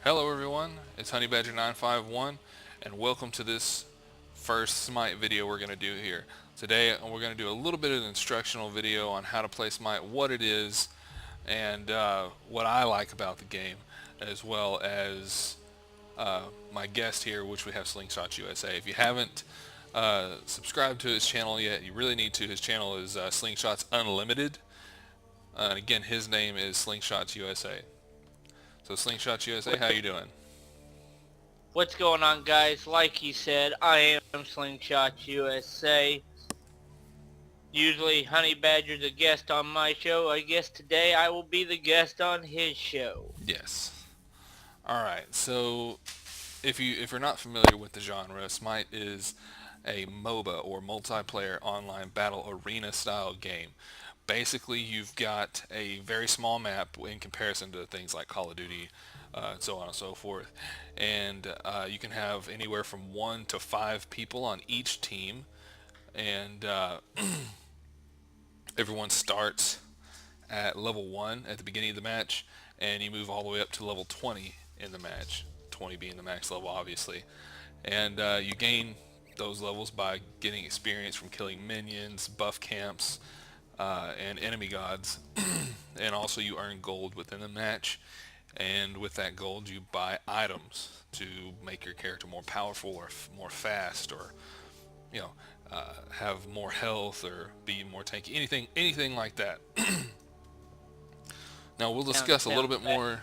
Hello everyone, it's HoneyBadger951 and welcome to this first Smite video we're going to do here. Today we're going to do a little bit of an instructional video on how to play Smite, what it is, and what I like about the game, as well as my guest here, which we have slingshotsusa. If you haven't subscribed to his channel yet, you really need to. His channel is Slingshots Unlimited, and again his name is slingshotsusa. So slingshotsusa, how you doing? What's going on, guys? Like he said, I am Slingshot USA. Usually Honey Badger's a guest on my show. I guess today I will be the guest on his show. Yes. Alright, so if you're not familiar with the genre, Smite is a MOBA or multiplayer online battle arena style game. Basically, you've got a very small map in comparison to things like Call of Duty, and so on and so forth. And you can have anywhere from 1 to 5 people on each team, and everyone starts at level 1 at the beginning of the match, and you move all the way up to level 20 in the match, 20 being the max level obviously. And you gain those levels by getting experience from killing minions, buff camps, and enemy gods. And also you earn gold within the match, and with that gold you buy items to make your character more powerful or more fast, or have more health or be more tanky, anything like that. Now we'll discuss a little bit more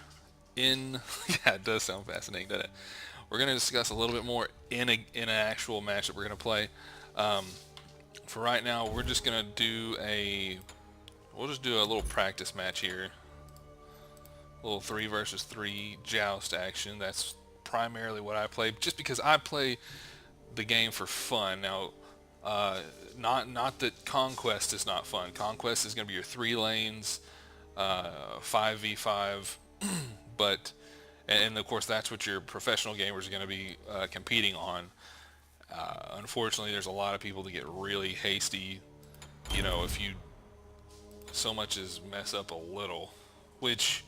in yeah, it does sound fascinating, doesn't it? We're going to discuss a little bit more in an actual match that we're going to play. For right now, we're just gonna do we'll just do a little practice match here. A little 3 versus 3 joust action. That's primarily what I play, just because I play the game for fun. Now, not that Conquest is not fun. Conquest is gonna be your 3 lanes, 5v5, but and of course that's what your professional gamers are gonna be competing on. Unfortunately, there's a lot of people that get really hasty, if you so much as mess up a little, which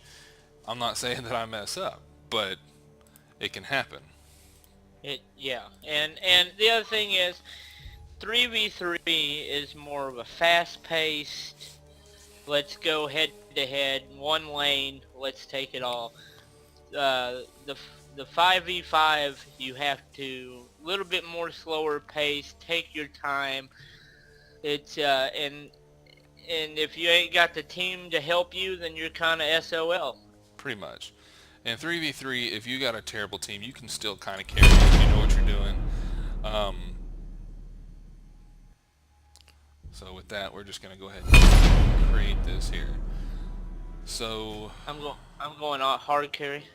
I'm not saying that I mess up, but it can happen. Yeah, and the other thing is, 3v3 is more of a fast-paced, let's go head-to-head, 1 lane, let's take it all. The 5v5, you have to a little bit more slower pace, take your time. It's and if you ain't got the team to help you, then you're kind of SOL. Pretty much. And 3v3, if you got a terrible team, you can still kind of carry it if you know what you're doing. So with that, we're just gonna go ahead and create this here. So I'm going on hard carry.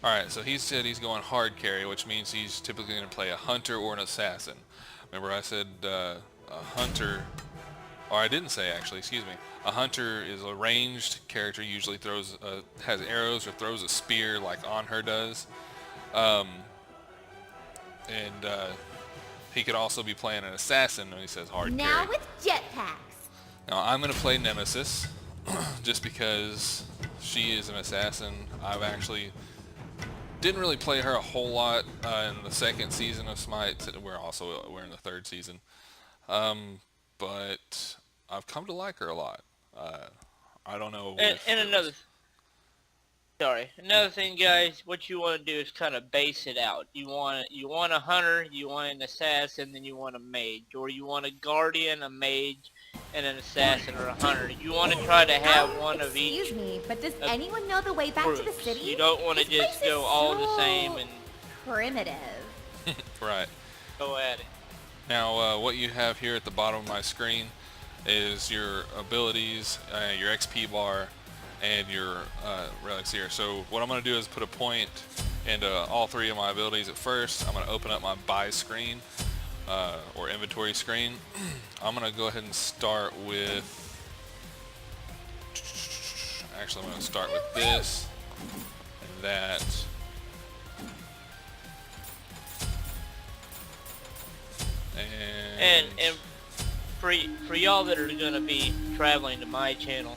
alright, so he said he's going hard carry, which means he's typically going to play a hunter or an assassin. Remember I said a hunter, or I didn't say actually, excuse me. A hunter is a ranged character, usually has arrows or throws a spear like Anher does. He could also be playing an assassin when he says hard carry. Now with jetpacks. Now I'm going to play Nemesis, just because she is an assassin. I've actually didn't really play her a whole lot in the 2nd season of Smite. We're in the 3rd season, but I've come to like her a lot. I don't know. Another thing, guys, what you want to do is kind of base it out. You want a hunter, you want an assassin, then you want a mage, or you want a guardian, a mage, and an assassin or a hunter. You want to try to have one of each. Excuse me, but does anyone know the way back to the city? You don't want to just go all the same and primitive. Right. Go at it. Now, what you have here at the bottom of my screen is your abilities, your XP bar, and your relics here. So what I'm going to do is put a point into all 3 of my abilities at first. I'm going to open up my buy screen, or inventory screen. I'm going to go ahead and start with, actually I'm going to start with this and that. And for y'all that are going to be traveling to my channel,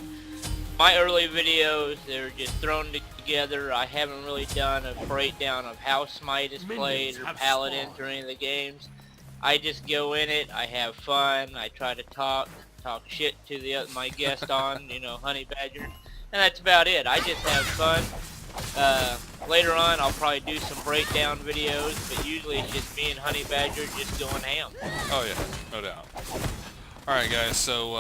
my early videos, they're just thrown together. I haven't really done a breakdown of how Smite is played or Paladins or any of the games. I just go in it, I have fun, I try to talk shit to my guest on, you know, Honey Badger, and that's about it. I just have fun. Later on I'll probably do some breakdown videos, but usually it's just me and Honey Badger just going ham. Oh yeah, no doubt. Alright guys, so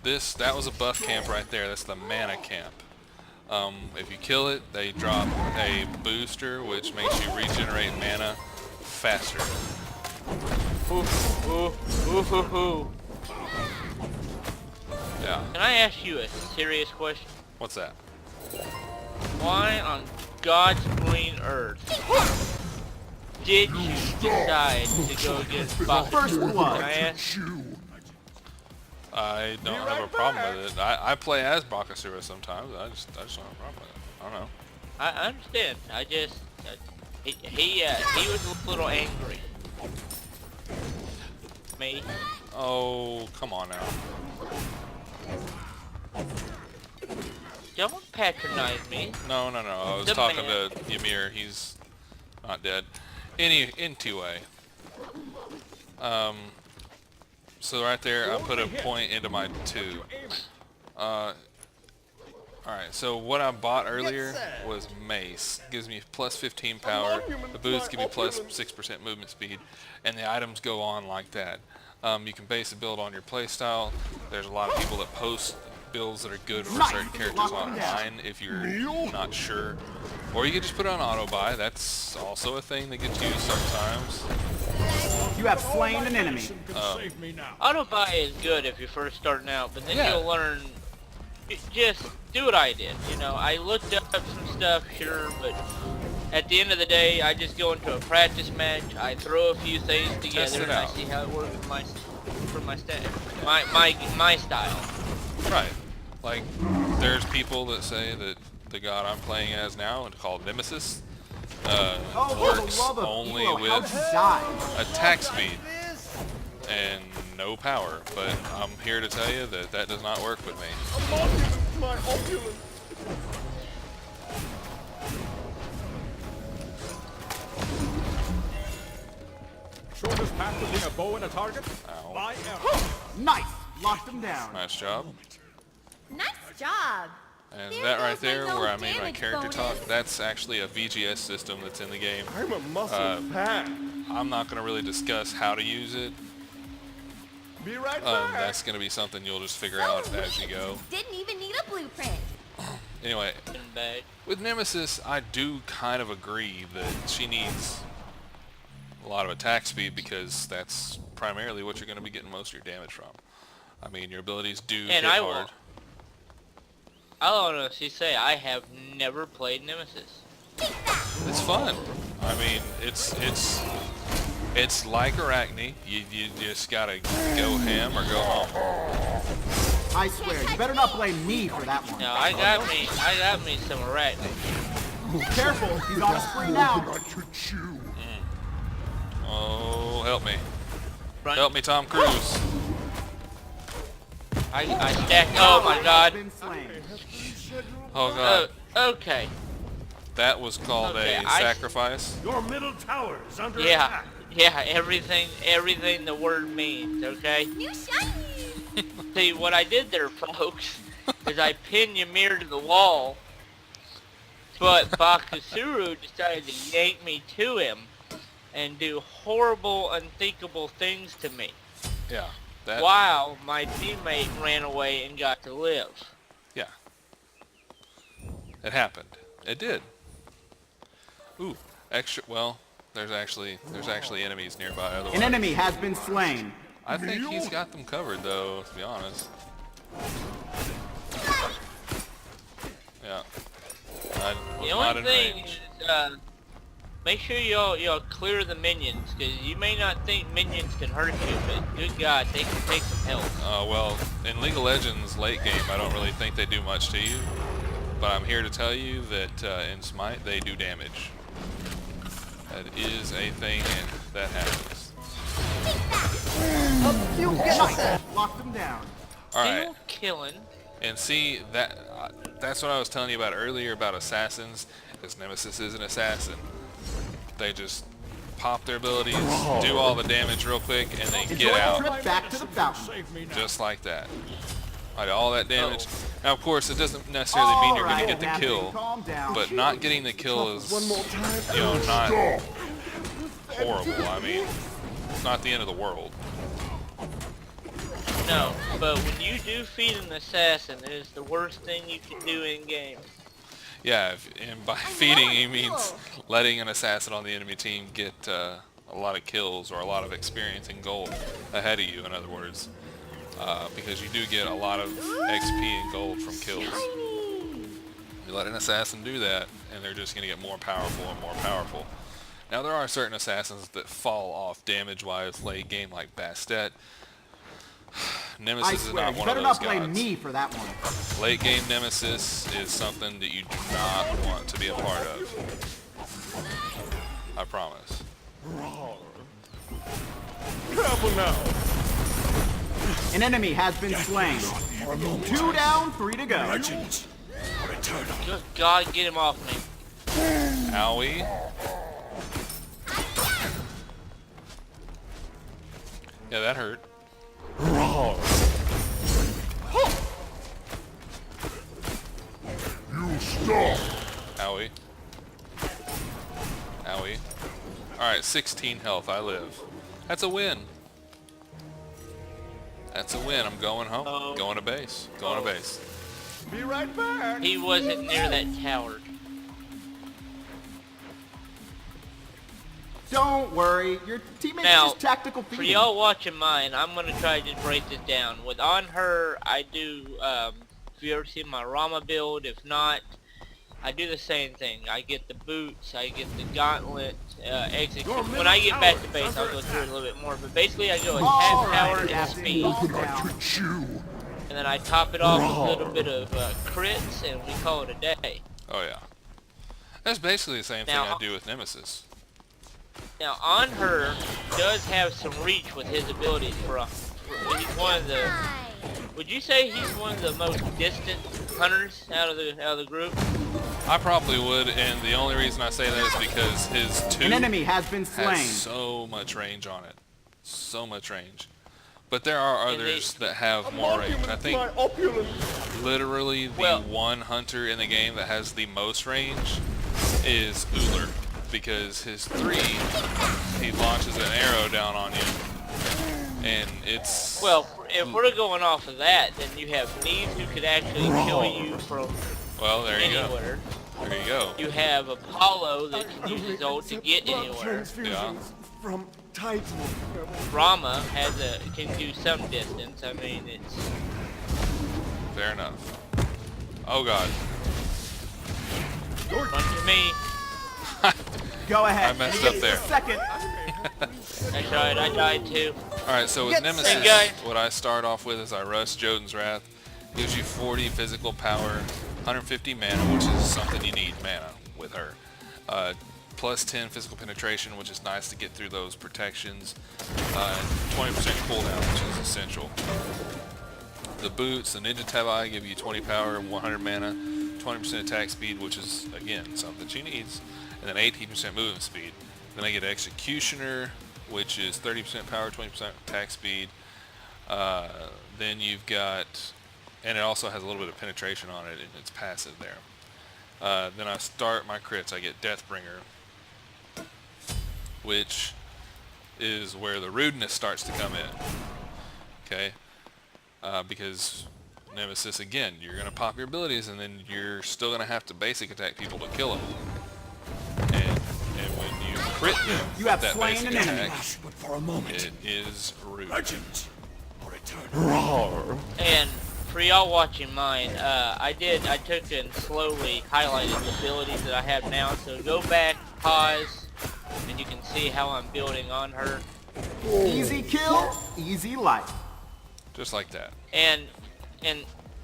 that was a buff camp right there. That's the mana camp. If you kill it, they drop a booster which makes you regenerate mana faster. Yeah. Can I ask you a serious question? What's that? Why on God's green earth did you decide to go against Baka? First blood. Can I ask? I don't have a problem with it. I play as Bakasura sometimes. I just don't have a problem with it. I don't know. I understand. He was a little angry. Me. Oh, come on now. Don't patronize me. No. I was talking to Ymir. He's not dead. Anyway. So right there, I put a point into my 2. Alright, so what I bought earlier was Mace. Gives me plus 15 power. The boots give me plus 6% movement speed. And the items go on like that. You can base a build on your playstyle. There's a lot of people that post builds that are good for certain characters online if you're not sure. Or you can just put it on auto buy. That's also a thing that gets used sometimes. You have slain an enemy. Auto buy is good if you're first starting out, but then Yeah. you'll learn. Just do what I did. You know, I looked up some stuff, sure, but at the end of the day, I just go into a practice match. I throw a few things together, and I see how it works with my style. Right. Like, there's people that say that the god I'm playing as now, called Nemesis, works only with attack speed and no power. But I'm here to tell you that that does not work with me. Shortest path to being a bow and a target? Ow. Nice. Locked him down. Nice job. Nice job. And There that right goes my there, no where I made my damage character bonus. talk, that's actually a VGS system that's in the game. I'm a muscle pack. I'm not going to really discuss how to use it. Be right back. That's going to be something you'll just figure out as you go. Didn't even need a blueprint. Anyway, Bag. with Nemesis, I do kind of agree that she needs a lot of attack speed because that's primarily what you're going to be getting most of your damage from. I mean, your abilities do hit hard. I'll honestly say I have never played Nemesis. It's fun. I mean, it's like Arachne. You just gotta go ham or go home. I swear, you better not blame me for that one. No, I got me some Arachne. Careful, he's on a spree now. Oh, help me. Run. Help me, Tom Cruise. I stacked. Oh my God. Been slain. Oh god. Okay. That was called Okay, a sacrifice. Your middle tower is under Yeah. attack. Yeah. Everything the word means. Okay. New shiny. See what I did there, folks, is I pinned Ymir to the wall, but Bakasura decided to yank me to him and do horrible, unthinkable things to me. Yeah. That. While my teammate ran away and got to live. Yeah. It happened. It did. Ooh, extra. Well, there's actually enemies nearby. Otherwise, An enemy has been slain. I think he's got them covered, though. To be honest. Yeah. I was The not only in thing range. is, make sure y'all clear the minions, because you may not think minions can hurt you, but good God, they can take some health. Well, in League of Legends late game, I don't really think they do much to you. But I'm here to tell you that in Smite, they do damage. That is a thing, and that happens. Nice. Locked him down. Alright, Still killing. and see, that That's what I was telling you about earlier about assassins, because Nemesis is an assassin. They just pop their abilities, do all the damage real quick, and then Enjoy get the out. trip back to the fountain. Save me now. Just like that. Like all that damage. Now, of course, it doesn't necessarily mean you're going to get the kill, Calm down. but not getting the kill is, One more time. you know, not horrible. I mean, it's not the end of the world. No, but when you do feed an assassin, it is the worst thing you can do in game. Yeah, and by feeding, he want means kill. letting an assassin on the enemy team get a lot of kills or a lot of experience and gold ahead of you, in other words. Because you do get a lot of XP and gold from kills. You let an assassin do that, and they're just going to get more powerful and more powerful. Now, there are certain assassins that fall off damage-wise late game, like Bastet. I Nemesis is swear, not you one better of those not blame gods. me for that one. Late game Nemesis is something that you do not want to be a part of. I promise. Careful now. An enemy has been slain. 2 down, 3 to go. Legends. Return. Good God, get him off me. Owie. Yeah, that hurt. Roar. Owie. Owie. Alright, 16 health. I live. That's a win. That's a win. I'm going home. Oh. Going to base. Going to base. Be right back. He wasn't near that tower. Don't worry, your teammate's Now, just tactical For feeding. y'all watching mine, I'm gonna try to just break this down. With on her, I do. If you ever seen my Rama build, if not, I do the same thing. I get the boots, I get the gauntlet, execute. When I get back to base, I'll go through it a little bit more. But basically, I go attack power and Captain, speed, calm down. and then I top it off with a little bit of crits, and we call it a day. Oh, yeah. That's basically the same thing Now- I do with Nemesis. Now, on her does have some reach with his abilities. He's one of the. Would you say he's one of the most distant hunters out of the group? I probably would, and the only reason I say that is because his 2 An enemy has been slain. has so much range on it. So much range. But there are And others that have more range. I think My opulence. literally the Well- one hunter in the game that has the most range is Uller. Because his 3, he launches an arrow down on you. And it's... Well, if we're going off of that, then you have Neve who could actually kill you from well, there you go. anywhere. There you go. You have Apollo that can use his ult to get Blood anywhere. transfusions from Titan. Rama can do some distance. I mean, it's Fair enough. Oh, God. run to me. Go ahead. I messed He up gets there. the second. That's right, I died too. Alright, so with Nemesis, Hey, guy. what I start off with is I rush Jotun's Wrath. Gives you 40 physical power, 150 mana, which is something you need mana with her. Plus 10 physical penetration, which is nice to get through those protections. 20% cooldown, which is essential. The boots, the Ninja Tabai give you 20 power, 100 mana, 20% attack speed, which is, again, something that she needs. And then 18% movement speed. Then I get Executioner, which is 30% power, 20% attack speed. Then you've got, and it also has a little bit of penetration on it, and it's passive there. Then I start my crits. I get Deathbringer, which is where the rudeness starts to come in. Okay? Because Nemesis, again, you're going to pop your abilities, and then you're still going to have to basic attack people to kill them. And when you crit them You with have that slain basic an enemy. attack, But for a moment. it is rude. Legends. Return. Roar. And for y'all watching mine, I took and slowly highlighted the abilities that I have now. So go back, pause, and you can see how I'm building on her. Easy kill, easy life. Just like that. And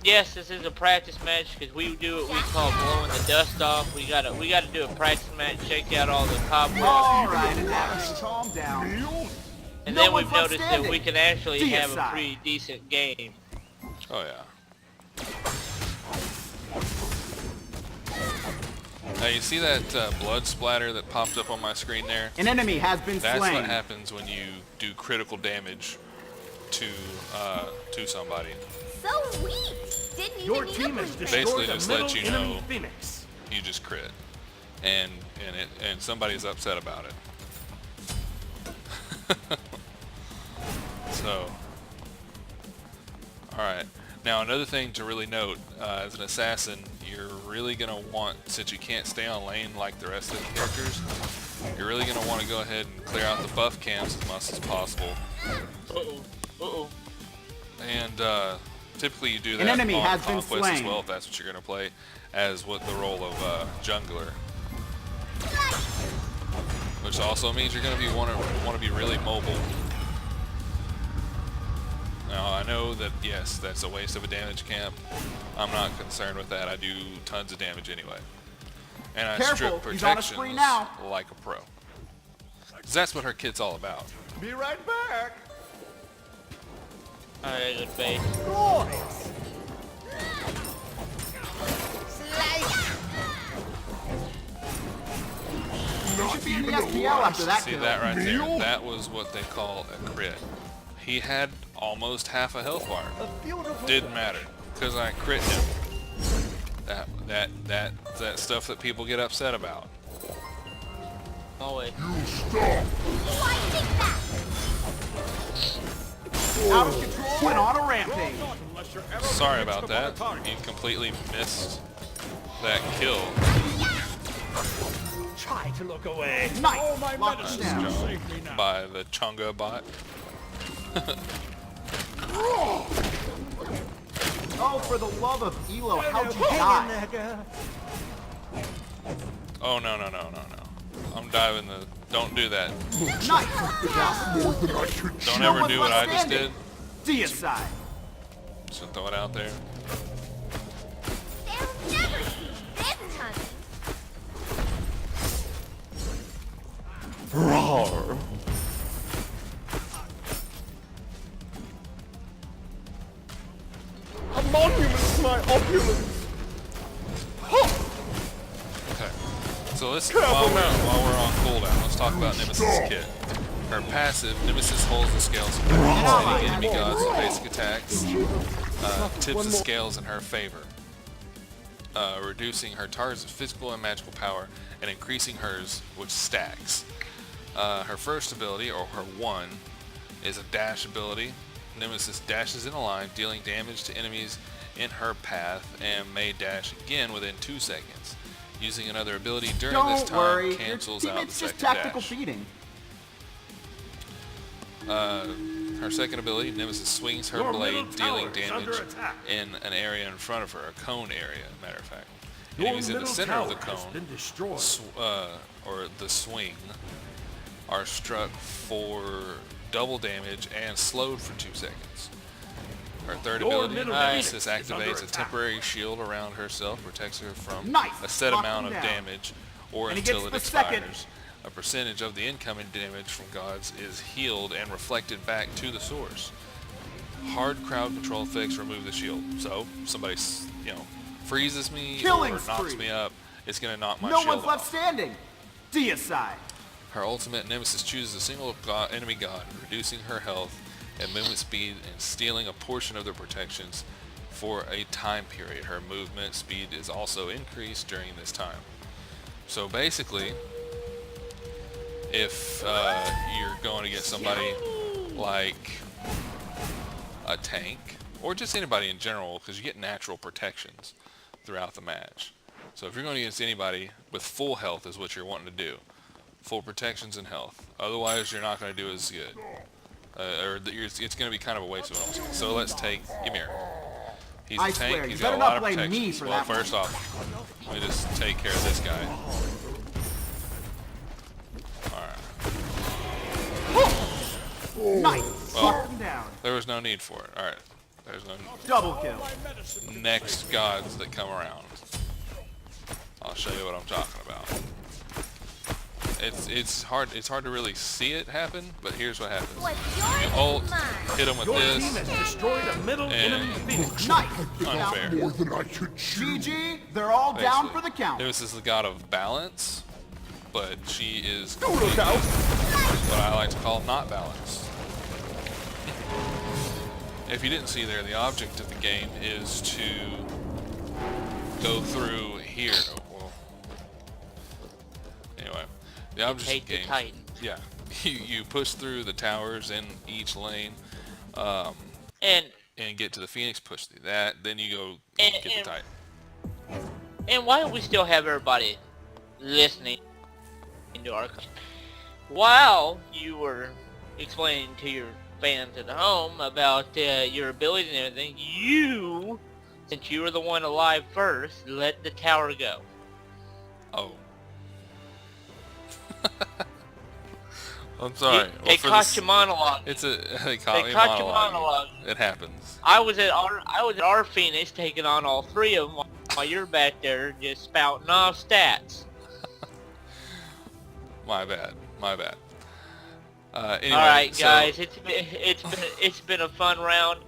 yes, this is a practice match because we do what we call blowing the dust off. We gotta do a practice match, shake out all the cobwebs, Alright, adapt. Calm down. and No then one's we've left noticed that we standing. can actually have a Deicide. pretty decent game. Oh yeah. Now you see that blood splatter that popped up on my screen there? An enemy has been That's slain. what happens when you do critical damage to somebody. So weak. Didn't even Your need a team has blueprint. destroyed Basically the just middle let you enemy know Phoenix. you just crit, and somebody's upset about it. So, all right. Now another thing to really note, as an assassin, you're really gonna want, since you can't stay on lane like the rest of the characters, you're really gonna want to go ahead and clear out the buff camps as much as possible. And typically you do that An enemy on has been Conquest as slain. well, if that's what you're gonna play, as what the role of jungler. Which also means you're gonna be want to be really mobile. Now I know that yes, that's a waste of a damage camp. I'm not concerned with that. I do tons of damage anyway, and I Careful, strip he's on a protections spree now. like a pro. 'Cause that's what her kit's all about. Be right back. Alright, good base. Glorious. You should be in the SPL after that See kill. that right there? That was what they call a crit. He had almost half a health bar. Didn't matter, because I crit him. That stuff that people get upset about. Always. Why take that? Out of control and on a rampage. Sorry about that. You completely missed that kill. Try to look away. Nice. Oh, my Lock him medicine down. will save me now. By the Chunga bot. Oh, for the love of Elo, how'd you Hang in die? there, girl. Oh no. I'm diving the. Don't do that. Nice. Don't No ever one's do what I left just did. standing. Deicide. So throw it out there. They'll never see this coming. Roar. A monument to my opulence. Okay. So let's Careful while now. we're on cooldown, let's talk about Nemesis' kit. Her passive, Nemesis holds the scales of any enemy gods with basic attacks. Tips the scales in her favor, reducing her target's physical and magical power and increasing hers, which stacks. Her first ability, or her one, is a dash ability. Nemesis dashes in a line, dealing damage to enemies in her path, and may dash again within 2 seconds. Using another ability during this Don't time worry, your cancels out the teammate's just second tactical dash. feeding. Her second ability, Nemesis swings her Your blade, middle dealing tower is under damage attack. in an area in front of her, a cone area, matter of fact. Your Enemies in the middle center of the tower has cone, been destroyed. or the swing, are struck for double damage and slowed for 2 seconds. Her third Your ability, middle Nemesis Phoenix is under activates a attack. temporary shield around herself, protects her from Nice. a set Lock amount him of down. damage, or And he until gets it the second. expires. A percentage of the incoming damage from gods is healed and reflected back to the source. Hard crowd control effects remove the shield. So, somebody, freezes me Killing or knocks spree. me up, it's going to knock my No shield one's off. left standing. Deicide. Her ultimate, Nemesis chooses a single enemy god, reducing her health and movement speed and stealing a portion of their protections for a time period. Her movement speed is also increased during this time. So basically, if you're going to get somebody like a tank, or just anybody in general, because you get natural protections throughout the match. So if you're going against anybody with full health is what you're wanting to do. Full protections and health. Otherwise, you're not going to do as good. It's going to be kind of a waste of it. So let's take Ymir. He's a I tank. swear, He's you got a better lot not of blame protections. me for Well, that one. first off, let me just take care of this guy. Alright. Nice. Well, Lock him down. there was no need for it. Alright. There's no Double kill. next gods that come around. I'll show you what I'm talking about. it's hard to really see it happen, but here's what happens. What's yours Ult, is mine. hit him with Your team this. has destroyed a middle enemy Phoenix. Nice. Unfair. More than I could chew. GG, they're all down Basically. for the count. Nemesis is the god of balance, but she is Don't look out. what I like to call not balanced. If you didn't see there, the object of the game is to go through here. Oh, well. Anyway, the object Take of the the game, Titan. yeah, you push through the towers in each lane, And and get to the Phoenix. Push through that, then you go And- get the and- Titan. and why don't we still have everybody listening to our while you were explaining to your fans at home about your abilities and everything, you, since you were the one alive first, let the tower go. Oh. I'm sorry. They for caught this- you monologue. It's a they caught me caught you monologuing. monologue. It happens. I was at our Phoenix taking on all three of them while you're back there just spouting off stats. My bad. My bad. Anyway, All right, so- guys, it's been a fun round.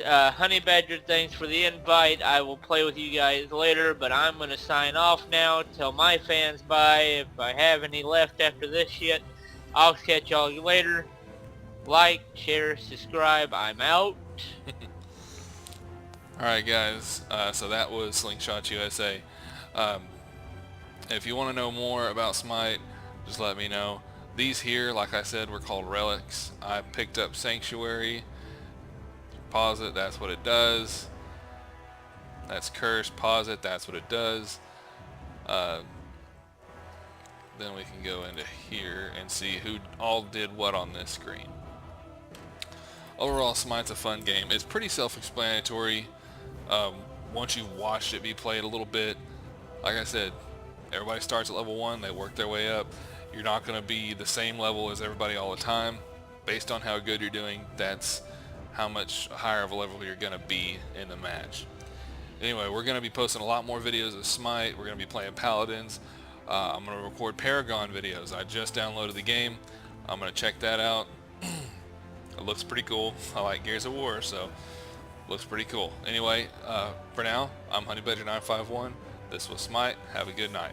Honey Badger, thanks for the invite. I will play with you guys later, but I'm gonna sign off now. Tell my fans bye. If I have any left after this shit, I'll catch y'all later. Like, share, subscribe. I'm out. Alright guys, so that was Slingshot USA. If you want to know more about Smite, just let me know. These here, like I said, were called relics. I picked up Sanctuary. Pause it, that's what it does. That's Curse, pause it, that's what it does. Then we can go into here and see who all did what on this screen. Overall, Smite's a fun game. It's pretty self-explanatory. Once you've watched it be played a little bit, like I said, everybody starts at level 1, they work their way up. You're not going to be the same level as everybody all the time. Based on how good you're doing, that's how much higher of a level you're going to be in the match. Anyway, we're going to be posting a lot more videos of Smite. We're going to be playing Paladins. I'm going to record Paragon videos. I just downloaded the game. I'm going to check that out. It looks pretty cool. I like Gears of War, so looks pretty cool. Anyway, for now, I'm HoneyBadger951. This was Smite. Have a good night.